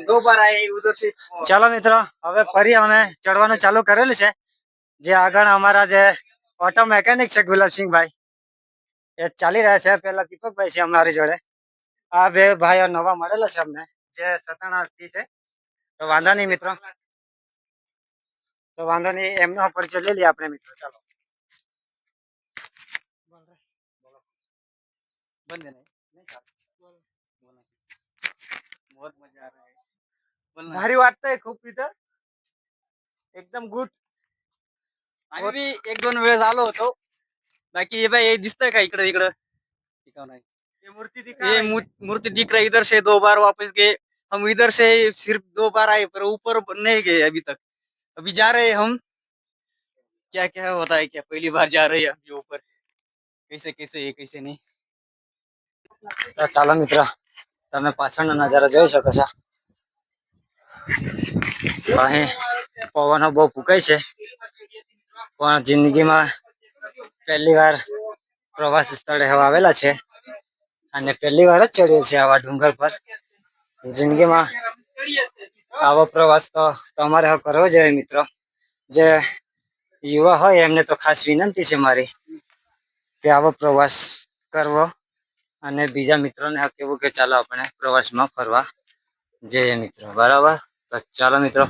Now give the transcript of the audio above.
दो बार आए उधर से। चलो मित्रों હવે ફરી અમે ચડવાનું ચાલુ કરેલું છે જે આગળ અમારા જે ઓટો મેકેનિક છે ગુલાબસિંહભાઈ એ ચાલી રહ્યા છે પેલા દીપકભાઈ છે અમારી જોડે આ બે ભાઈઓ નવા મળેલા છે અમને જે સતાણાથી છે તો વાંધો નહીં મિત્રો તો વાંધો નહીં એમનો પરિચય લઈ લઈએ આપણે મિત્રો ચાલો बंद है नहीं बहुत मजा आ रहा है भारी वाटतंय खूप इथं एकदम गुड आम्ही भी एक दोन वेळेस आलो होतो बाकी ये भाई दिसतंय का इकडे इकडं ये मूर्ति दिख रहा है इधर से 2 बार वापस गए हम इधर से सिर्फ 2 बार आए पर ऊपर नहीं गए अभी तक अभी जा रहे हैं हम क्या क्या होता है क्या पहली बार जा रहे हैं अभी ऊपर कैसे कैसे ये कैसे नहीं तो ચાલો મિત્ર તમે પાછળનો નજારો જોઈ શકો છો અહીં પવનો બહુ ફૂંકાય છે પણ જિંદગીમાં પહેલી વાર પ્રવાસ સ્થળે આવેલા છે અને પહેલી વાર જ ચડીએ છીએ આવા ડુંગર પર જિંદગીમાં આવો પ્રવાસ તો તમારે કરવો જોઈએ મિત્રો જે યુવા હોય એમને તો ખાસ વિનંતી છે મારી કે આવો પ્રવાસ કરવો અને બીજા મિત્રોને કહેવું કે ચાલો આપણે પ્રવાસમાં ફરવા જઈએ મિત્રો બરાબર તો ચાલો મિત્રો